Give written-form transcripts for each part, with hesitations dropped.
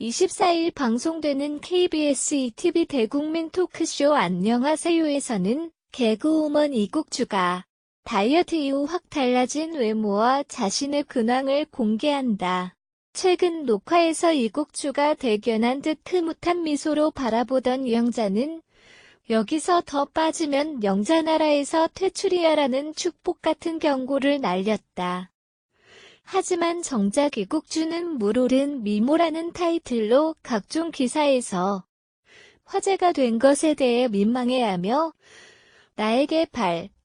24일 방송되는 KBS ETV 대국민 토크쇼 안녕하세요에서는 개그우먼 이국주가 다이어트 이후 확 달라진 외모와 자신의 근황을 공개한다. 최근 녹화에서 이국주가 대견한 듯 흐뭇한 미소로 바라보던 유영자는 여기서 더 빠지면 영자나라에서 퇴출이야라는 축복 같은 경고를 날렸다. 하지만 정작 이국주는 물오른 미모라는 타이틀로 각종 기사에서 화제가 된 것에 대해 민망해하며 나에게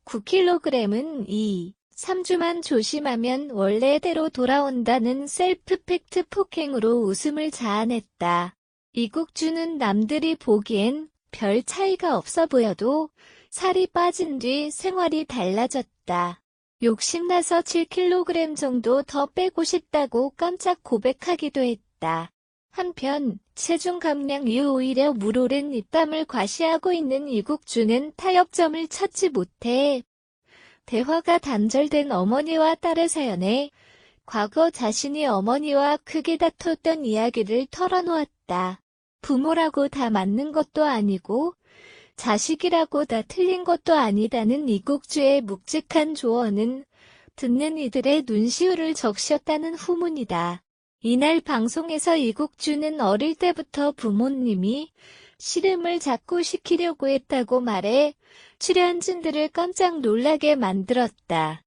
9kg은 3주만 조심하면 원래대로 돌아온다는 셀프 팩트 폭행으로 웃음을 자아냈다. 이국주는 남들이 보기엔 별 차이가 없어 보여도 살이 빠진 뒤 생활이 달라졌다. 욕심나서 7kg 정도 더 빼고 싶다고 깜짝 고백하기도 했다. 한편 체중 감량 이후 오히려 물오른 입담을 과시하고 있는 이국주는 타협점을 찾지 못해 대화가 단절된 어머니와 딸의 사연에 과거 자신이 어머니와 크게 다퉜던 이야기를 털어놓았다. 부모라고 다 맞는 것도 아니고 자식이라고 다 틀린 것도 아니다는 이국주의 묵직한 조언은 듣는 이들의 눈시울을 적셨다는 후문이다. 이날 방송에서 이국주는 어릴 때부터 부모님이 씨름을 자꾸 시키려고 했다고 말해 출연진들을 깜짝 놀라게 만들었다.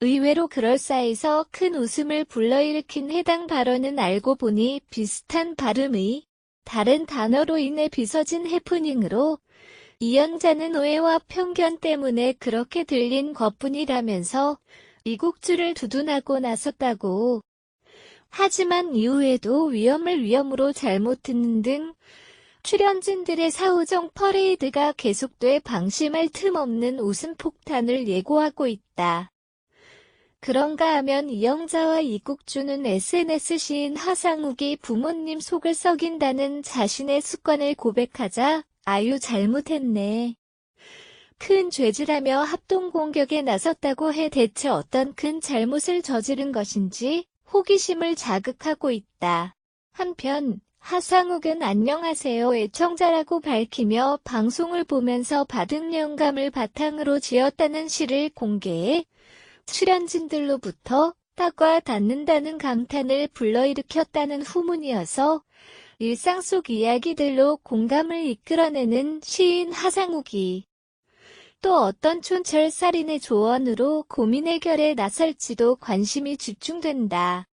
의외로 그럴싸해서 큰 웃음을 불러일으킨 해당 발언은 알고 보니 비슷한 발음의 다른 단어로 인해 빚어진 해프닝으로 이영자는 오해와 편견 때문에 그렇게 들린 것뿐이라면서 이국주를 두둔하고 나섰다고. 하지만 이후에도 위험으로 잘못 듣는 등 출연진들의 사후정 퍼레이드가 계속돼 방심할 틈 없는 웃음 폭탄을 예고하고 있다. 그런가 하면 이영자와 이국주는 SNS 시인 하상욱이 부모님 속을 썩인다는 자신의 습관을 고백하자 아유 잘못했네. 큰 죄질하며 합동공격에 나섰다고 해 대체 어떤 큰 잘못을 저지른 것인지 호기심을 자극하고 있다. 한편 하상욱은 안녕하세요 애청자라고 밝히며 방송을 보면서 받은 영감을 바탕으로 지었다는 시를 공개해 출연진들로부터 닭과 닿는다는 감탄을 불러일으켰다는 후문이어서 일상 속 이야기들로 공감을 이끌어내는 시인 하상욱이 또 어떤 촌철살인의 조언으로 고민 해결에 나설지도 관심이 집중된다.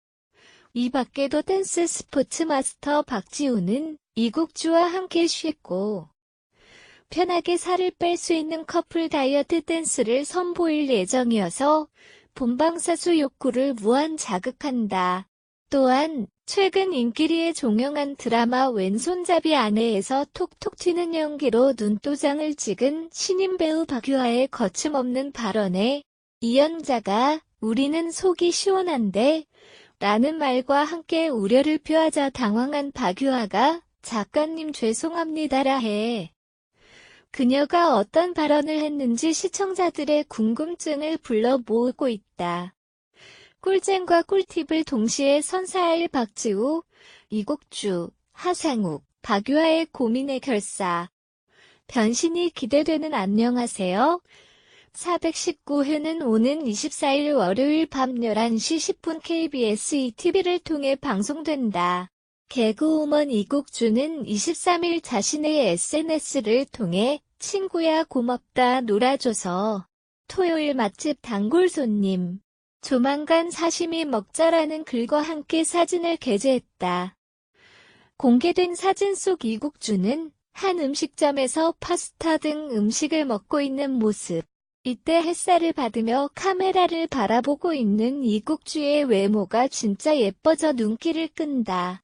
이 밖에도 댄스 스포츠 마스터 박지우는 이국주와 함께 쉬고 편하게 살을 뺄 수 있는 커플 다이어트 댄스를 선보일 예정이어서 본방사수 욕구를 무한 자극한다. 또한 최근 인기리에 종영한 드라마 왼손잡이 아내에서 톡톡 튀는 연기로 눈도장을 찍은 신인 배우 박유아의 거침없는 발언에 이영자가 우리는 속이 시원한데 라는 말과 함께 우려를 표하자 당황한 박유아가 작가님 죄송합니다라 해. 그녀가 어떤 발언을 했는지 시청자들의 궁금증을 불러 모으고 있다. 꿀잼과 꿀팁을 동시에 선사할 박지우, 이국주, 하상욱, 박유아의 고민의 결사. 변신이 기대되는 안녕하세요. 419회는 오는 24일 월요일 밤 11시 10분 KBS ETV를 통해 방송된다. 개그우먼 이국주는 23일 자신의 SNS를 통해 친구야 고맙다 놀아줘서 토요일 맛집 단골 손님 조만간 사시미 먹자라는 글과 함께 사진을 게재했다. 공개된 사진 속 이국주는 한 음식점에서 파스타 등 음식을 먹고 있는 모습. 이때 햇살을 받으며 카메라를 바라보고 있는 이국주의 외모가 진짜 예뻐져 눈길을 끈다.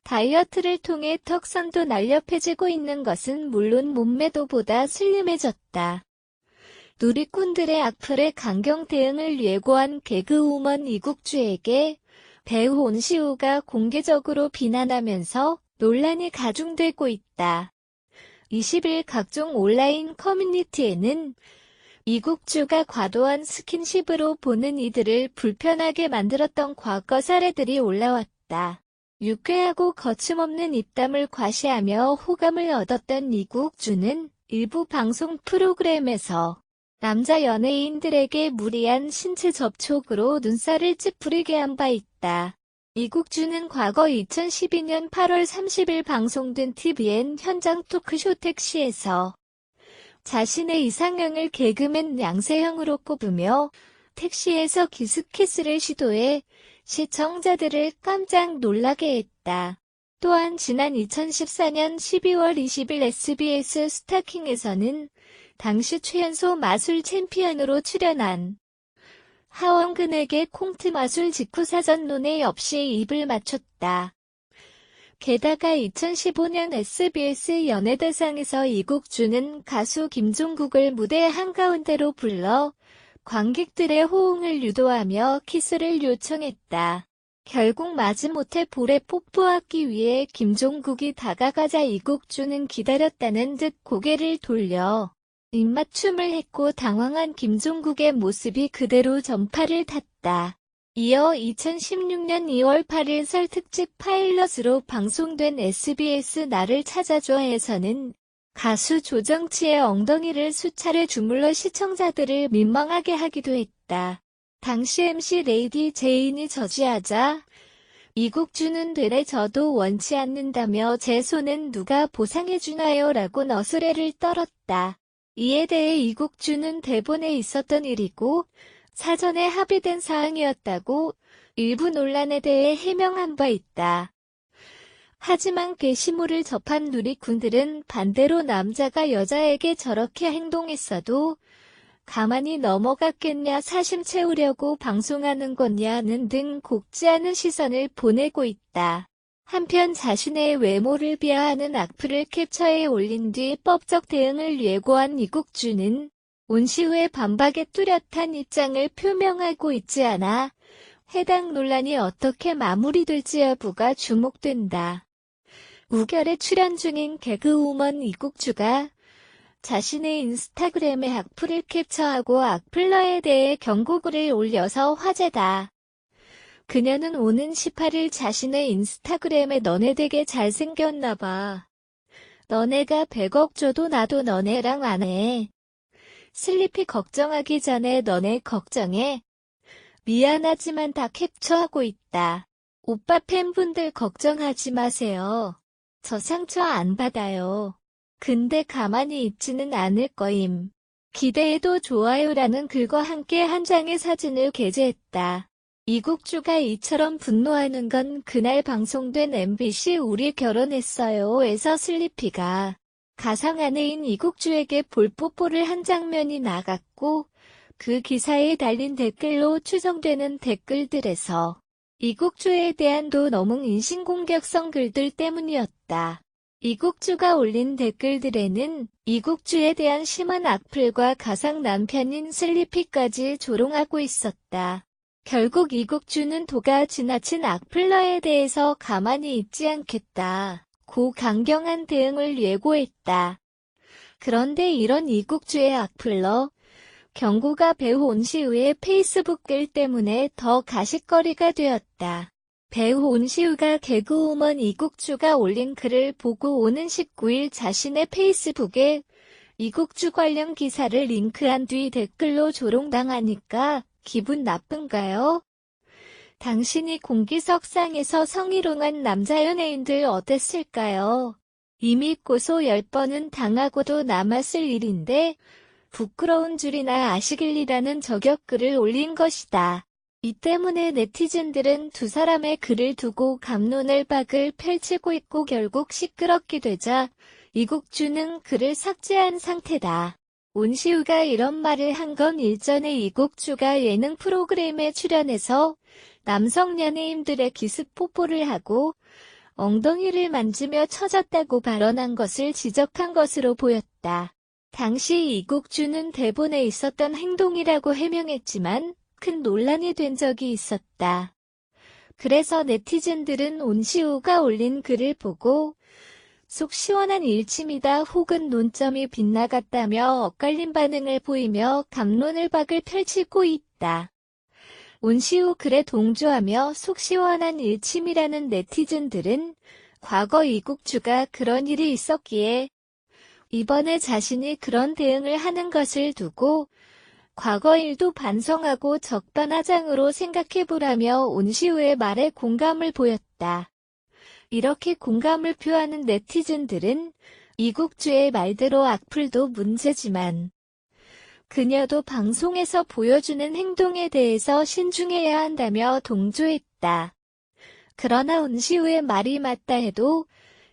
다이어트를 통해 턱선도 날렵해지고 있는 것은 물론 몸매도 보다 슬림해졌다. 누리꾼들의 악플에 강경 대응을 예고한 개그우먼 이국주에게 배우 온시우가 공개적으로 비난하면서 논란이 가중되고 있다. 20일 각종 온라인 커뮤니티에는 이국주가 과도한 스킨십으로 보는 이들을 불편하게 만들었던 과거 사례들이 올라왔다. 유쾌하고 거침없는 입담을 과시하며 호감을 얻었던 이국주는 일부 방송 프로그램에서 남자 연예인들에게 무리한 신체 접촉으로 눈살을 찌푸리게 한 바 있다. 이국주는 과거 2012년 8월 30일 방송된 TVN 현장 토크쇼 택시에서 자신의 이상형을 개그맨 양세형으로 꼽으며 택시에서 키스를 시도해 시청자들을 깜짝 놀라게 했다. 또한 지난 2014년 12월 20일 SBS 스타킹에서는 당시 최연소 마술 챔피언으로 출연한 하원근에게 콩트 마술 직후 사전 논의 없이 입을 맞췄다. 게다가 2015년 SBS 연예대상에서 이국주는 가수 김종국을 무대 한가운데로 불러 관객들의 호응을 유도하며 키스를 요청했다. 결국 마지못해 볼에 뽀뽀하기 위해 김종국이 다가가자 이국주는 기다렸다는 듯 고개를 돌려 입맞춤을 했고 당황한 김종국의 모습이 그대로 전파를 탔다. 이어 2016년 2월 8일 설 특집 파일럿으로 방송된 SBS 나를 찾아줘에서는 가수 조정치의 엉덩이를 수차례 주물러 시청자들을 민망하게 하기도 했다. 당시 MC 레이디 제인이 저지하자 이국주는 되레 저도 원치 않는다며 제 손은 누가 보상해주나요? 라고 너스레를 떨었다. 이에 대해 이국주는 대본에 있었던 일이고 사전에 합의된 사항이었다고 일부 논란에 대해 해명한 바 있다. 하지만 게시물을 접한 누리꾼들은 반대로 남자가 여자에게 저렇게 행동했어도 가만히 넘어갔겠냐, 사심 채우려고 방송하는 거냐는 등 곱지 않은 시선을 보내고 있다. 한편 자신의 외모를 비하하는 악플을 캡처해 올린 뒤 법적 대응을 예고한 이국주는 온시 후에 반박에 뚜렷한 입장을 표명하고 있지 않아 해당 논란이 어떻게 마무리될지 여부가 주목된다. 우결에 출연 중인 개그우먼 이국주가 자신의 인스타그램에 악플을 캡처하고 악플러에 대해 경고글을 올려서 화제다. 그녀는 오는 18일 자신의 인스타그램에 너네 되게 잘생겼나봐. 너네가 100억 줘도 나도 너네랑 안 해. 슬리피 걱정하기 전에 너네 걱정해. 미안하지만 다 캡처하고 있다. 오빠 팬분들 걱정하지 마세요. 저 상처 안 받아요. 근데 가만히 있지는 않을 거임. 기대해도 좋아요라는 글과 함께 한 장의 사진을 게재했다. 이국주가 이처럼 분노하는 건 그날 방송된 MBC 우리 결혼했어요에서 슬리피가 가상 아내인 이국주에게 볼뽀뽀를 한 장면이 나갔고 그 기사에 달린 댓글로 추정되는 댓글들에서 이국주에 대한 도 너무 인신공격성 글들 때문이었다. 이국주가 올린 댓글들에는 이국주에 대한 심한 악플과 가상 남편인 슬리피까지 조롱하고 있었다. 결국 이국주는 도가 지나친 악플러에 대해서 가만히 있지 않겠다. 고 강경한 대응을 예고했다. 그런데 이런 이국주의 악플러 경고가 배우 온시우의 페이스북 글 때문에 더 가십거리가 되었다. 배우 온시우가 개그우먼 이국주가 올린 글을 보고 오는 19일 자신의 페이스북에 이국주 관련 기사를 링크한 뒤 댓글로 조롱당하니까 기분 나쁜가요? 당신이 공기석상에서 성희롱한 남자 연예인들 어땠을까요? 이미 고소 10번은 당하고도 남았을 일인데 부끄러운 줄이나 아시길이라는 저격글을 올린 것이다. 이 때문에 네티즌들은 두 사람의 글을 두고 갑론을박을 펼치고 있고 결국 시끄럽게 되자 이국주는 글을 삭제한 상태다. 온시우가 이런 말을 한 건 일전에 이국주가 예능 프로그램에 출연해서 남성 연예인들의 기습 뽀뽀를 하고 엉덩이를 만지며 처졌다고 발언한 것을 지적한 것으로 보였다. 당시 이국주는 대본에 있었던 행동이라고 해명했지만 큰 논란이 된 적이 있었다. 그래서 네티즌들은 온시우가 올린 글을 보고 속 시원한 일침이다 혹은 논점이 빗나갔다며 엇갈린 반응을 보이며 갑론을박을 펼치고 있다. 온시우 글에 동조하며 속 시원한 일침이라는 네티즌들은 과거 이국주가 그런 일이 있었기에 이번에 자신이 그런 대응을 하는 것을 두고 과거 일도 반성하고 적반하장으로 생각해보라며 온시우의 말에 공감을 보였다. 이렇게 공감을 표하는 네티즌들은 이국주의 말대로 악플도 문제지만 그녀도 방송에서 보여주는 행동에 대해서 신중해야 한다며 동조했다. 그러나 온시우의 말이 맞다 해도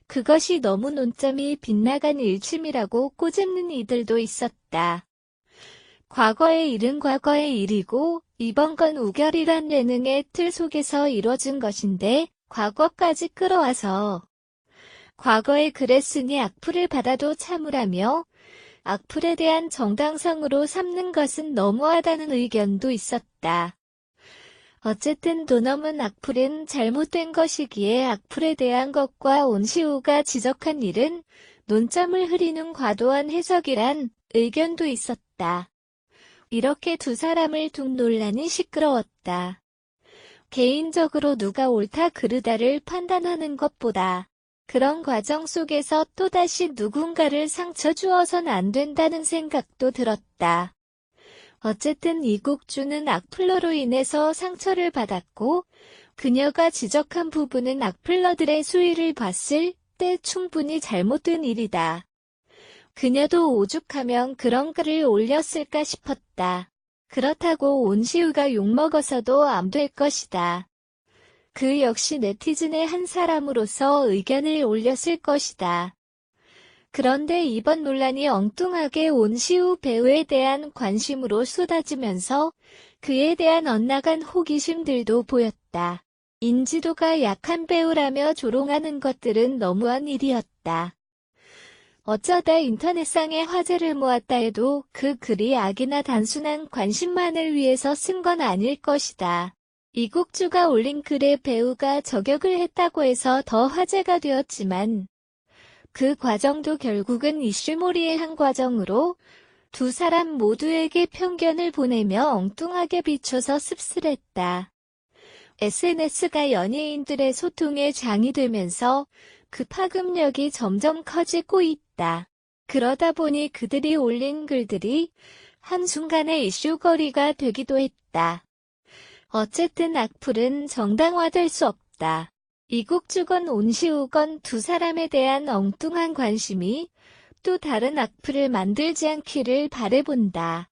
그것이 너무 논점이 빗나간 일침이라고 꼬집는 이들도 있었다. 과거의 일은 과거의 일이고 이번 건 우결이란 예능의 틀 속에서 이뤄진 것인데 과거까지 끌어와서 과거에 그랬으니 악플을 받아도 참으라며 악플에 대한 정당성으로 삼는 것은 너무하다는 의견도 있었다. 어쨌든 도넘은 악플은 잘못된 것이기에 악플에 대한 것과 온시우가 지적한 일은 논점을 흐리는 과도한 해석이란 의견도 있었다. 이렇게 두 사람을 둔 논란이 시끄러웠다. 개인적으로 누가 옳다 그르다를 판단하는 것보다 그런 과정 속에서 또다시 누군가를 상처 주어선 안 된다는 생각도 들었다. 어쨌든 이국주는 악플러로 인해서 상처를 받았고 그녀가 지적한 부분은 악플러들의 수위를 봤을 때 충분히 잘못된 일이다. 그녀도 오죽하면 그런 글을 올렸을까 싶었다. 그렇다고 온시우가 욕먹어서도 안 될 것이다. 그 역시 네티즌의 한 사람으로서 의견을 올렸을 것이다. 그런데 이번 논란이 엉뚱하게 온시우 배우에 대한 관심으로 쏟아지면서 그에 대한 엇나간 호기심들도 보였다. 인지도가 약한 배우라며 조롱하는 것들은 너무한 일이었다. 어쩌다 인터넷상의 화제를 모았다 해도 그 글이 악이나 단순한 관심만을 위해서 쓴 건 아닐 것이다. 이국주가 올린 글에 배우가 저격을 했다고 해서 더 화제가 되었지만 그 과정도 결국은 이슈몰이의 한 과정으로 두 사람 모두에게 편견을 보내며 엉뚱하게 비춰서 씁쓸했다. SNS가 연예인들의 소통의 장이 되면서 그 파급력이 점점 커지고 있다. 그러다 보니 그들이 올린 글들이 한순간에 이슈거리가 되기도 했다. 어쨌든 악플은 정당화될 수 없다. 이국주건 온시우건 두 사람에 대한 엉뚱한 관심이 또 다른 악플을 만들지 않기를 바라본다.